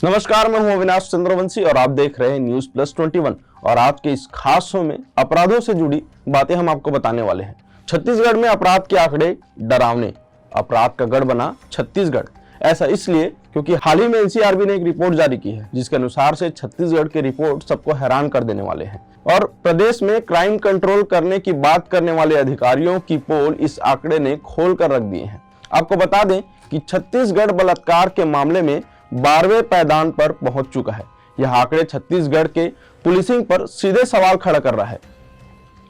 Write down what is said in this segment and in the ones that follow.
नमस्कार, मैं हूं अविनाश चंद्रवंशी और आप देख रहे हैं न्यूज प्लस 21। और आज के इस खास शो में अपराधों से जुड़ी बातें हम आपको बताने वाले हैं। छत्तीसगढ़ में अपराध के आंकड़े डरावने, अपराध का गढ़ बना छत्तीसगढ़। ऐसा इसलिए क्योंकि हाल ही में एनसीआरबी ने एक रिपोर्ट जारी की है, जिसके अनुसार से छत्तीसगढ़ के रिपोर्ट सबको हैरान कर देने वाले हैं। और प्रदेश में क्राइम कंट्रोल करने की बात करने वाले अधिकारियों की पोल इस आंकड़े ने खोल कर रख दिए हैं। आपको बता दें कि छत्तीसगढ़ बलात्कार के मामले में 12वें पायदान पर पहुंच चुका है। यह आंकड़े छत्तीसगढ़ के पुलिसिंग पर सीधे सवाल खड़ा कर रहा है।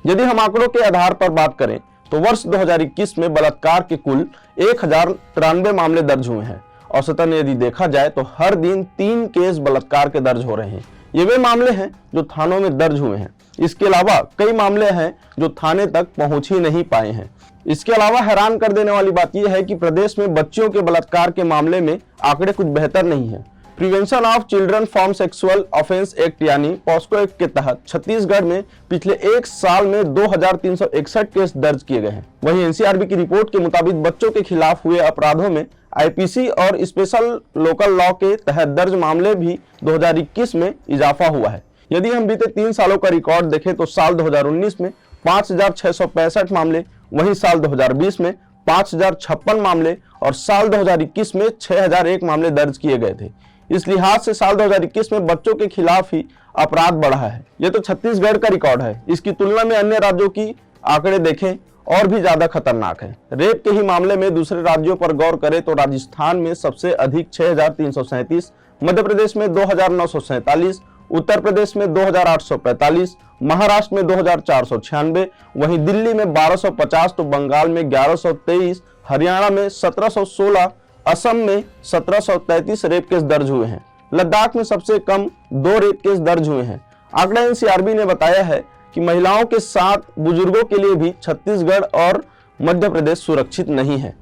यदि हम आंकड़ों के आधार पर बात करें तो वर्ष 2021 में बलात्कार के कुल 1093 मामले दर्ज हुए हैं। औसतन यदि देखा जाए तो हर दिन 3 केस बलात्कार के दर्ज हो रहे हैं। ये वे मामले हैं जो थानों में दर्ज हुए हैं। इसके अलावा कई मामले हैं जो थाने तक पहुंच ही नहीं पाए हैं। इसके अलावा हैरान कर देने वाली बात यह है कि प्रदेश में बच्चियों के बलात्कार के मामले में आंकड़े कुछ बेहतर नहीं है। Prevention of children from sexual offence act यानी पॉस्को एक्ट के तहत छत्तीसगढ़ में पिछले एक साल में 2361 केस दर्ज किए गए हैं। वहीं एनसीआरबी की रिपोर्ट के मुताबिक बच्चों के खिलाफ हुए अपराधों में आईपीसी और स्पेशल लोकल लॉ के तहत दर्ज मामले भी 2021 में इजाफा हुआ है। यदि हम बीते 3 सालों का रिकॉर्ड देखें तो साल 2019 में 5665 मामले, वहीं साल 2020 में 5056 मामले और साल 2021 में 6001 मामले दर्ज किए गए थे। इस लिहाज से साल 2021 में बच्चों के खिलाफ ही अपराध बढ़ा है। यह तो छत्तीसगढ़ का रिकॉर्ड है। इसकी तुलना में अन्य राज्यों की आंकड़े देखें और भी ज्यादा खतरनाक है। रेप के ही मामले में दूसरे राज्यों पर गौर करें तो राजस्थान में सबसे अधिक 6337, मध्य प्रदेश में 2947, उत्तर प्रदेश में 2845, महाराष्ट्र में 2496, वहीं दिल्ली में 1250 तो बंगाल में 1123, हरियाणा में 1716, असम में 1733 रेप केस दर्ज हुए हैं। लद्दाख में सबसे कम 2 रेप केस दर्ज हुए हैं। आंकड़ा एनसीआरबी ने बताया है कि महिलाओं के साथ बुजुर्गों के लिए भी छत्तीसगढ़ और मध्य प्रदेश सुरक्षित नहीं है।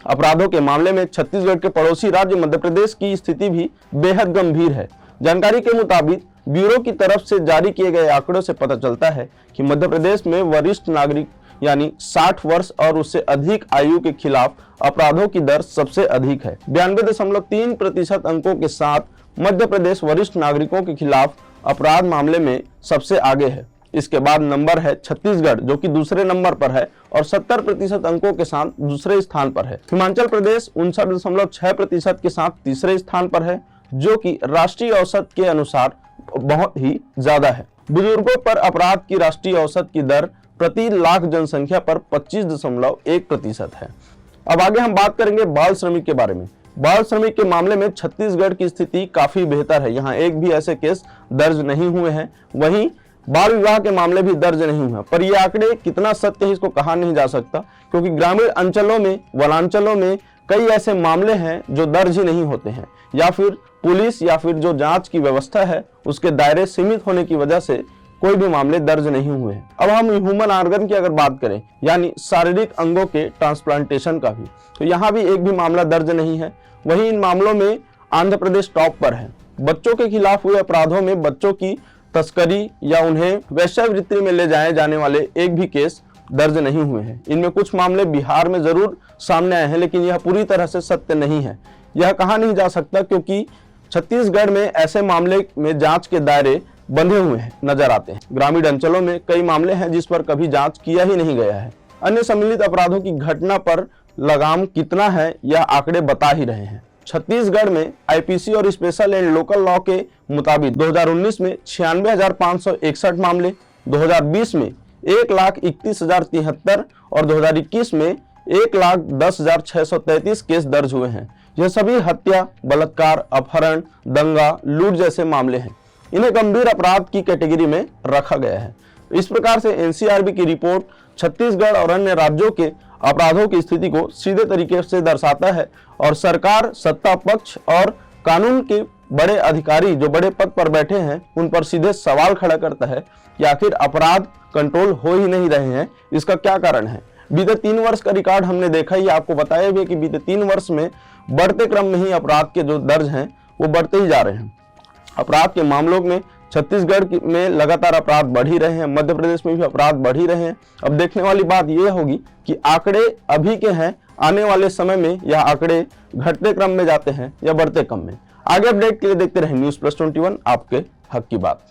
अपराधों के मामले में छत्तीसगढ़ के पड़ोसी राज्य मध्य प्रदेश की स्थिति भी बेहद गंभीर है। जानकारी के मुताबिक ब्यूरो की तरफ से जारी किए गए आंकड़ों से पता चलता है कि मध्य प्रदेश में वरिष्ठ नागरिक यानी 60 वर्ष और उससे अधिक आयु के खिलाफ अपराधों की दर सबसे अधिक है। 92.3% अंकों के साथ मध्य प्रदेश वरिष्ठ नागरिकों के खिलाफ अपराध मामले में सबसे आगे है। इसके बाद नंबर है छत्तीसगढ़, जो कि दूसरे नंबर पर है और 70% अंकों के साथ दूसरे स्थान पर है। हिमाचल प्रदेश 59.6% के साथ तीसरे स्थान पर है, जो कि राष्ट्रीय औसत के अनुसार बहुत ही ज्यादा है। बुजुर्गों पर अपराध की राष्ट्रीय औसत की दर प्रति लाख जनसंख्या पर 25.1% है। अब आगे हम बात करेंगे बाल श्रमिक के बारे में। बाल श्रमिक के मामले में छत्तीसगढ़ की स्थिति काफी बेहतर है। यहाँ एक भी ऐसे केस दर्ज नहीं हुए हैं। वहीं बाल विवाह के मामले भी दर्ज नहीं हुए, पर ये आंकड़े कितना सत्य है इसको कहा नहीं जा सकता, क्योंकि ग्रामीण अंचलों में, वनांचलों में कई ऐसे मामले हैं जो दर्ज ही नहीं होते हैं, या फिर पुलिस या फिर जो जांच की व्यवस्था है उसके दायरे सीमित होने की वजह से कोई भी मामले दर्ज नहीं हुए हैं। अब हम ह्यूमन ऑर्गन की अगर बात करें, यानी शारीरिक अंगों के ट्रांसप्लांटेशन का भी, तो यहाँ भी एक भी मामला दर्ज नहीं है। वहीं इन मामलों में आंध्र प्रदेश टॉप पर है। बच्चों के खिलाफ हुए अपराधों में बच्चों की तस्करी या उन्हें वेश्यावृत्ति में ले जाए जाने वाले एक भी केस दर्ज नहीं हुए हैं। इनमें कुछ मामले बिहार में जरूर सामने आए हैं, लेकिन यह पूरी तरह से सत्य नहीं है। यह कहा नहीं जा सकता, क्योंकि छत्तीसगढ़ में ऐसे मामले में जांच के दायरे बंधे हुए हैं नजर आते हैं। ग्रामीण अंचलों में कई मामले हैं जिस पर कभी जांच किया ही नहीं गया है। अन्य सम्मिलित अपराधों की घटना पर लगाम कितना है यह आंकड़े बता ही रहे हैं। छत्तीसगढ़ में आईपीसी और स्पेशल एंड लोकल लॉ के मुताबिक 2019 में 96,561 मामले, 2020 में 1,31,073 और 2021 में 1,10,633 केस दर्ज हुए हैं। यह सभी हत्या, बलात्कार, अपहरण, दंगा, लूट जैसे मामले हैं। इन्हें गंभीर अपराध की कैटेगरी में रखा गया है। इस प्रकार से एनसीआरबी की रिपोर्ट छत्तीसगढ़ और अन्य राज्यों के अपराधों की स्थिति को सीधे तरीके से दर्शाता है और सरकार, सत्ता पक्ष और कानून के बड़े अधिकारी जो बड़े पद पर बैठे हैं उन पर सीधे सवाल खड़ा करता है कि आखिर अपराध कंट्रोल हो ही नहीं रहे हैं, इसका क्या कारण है। बीते 3 वर्ष का रिकॉर्ड हमने देखा ही, आपको बताया भी कि बीते 3 वर्ष में बढ़ते क्रम में ही अपराध के जो दर्ज हैं वो बढ़ते ही जा रहे हैं। अपराध के मामलों में छत्तीसगढ़ में लगातार अपराध बढ़ ही रहे हैं, मध्य प्रदेश में भी अपराध बढ़ ही रहे हैं। अब देखने वाली बात यह होगी कि आंकड़े अभी के हैं, आने वाले समय में यह आंकड़े घटते क्रम में जाते हैं या बढ़ते क्रम में। आगे अपडेट के लिए देखते रहे न्यूज़ प्लस 21, आपके हक की बात।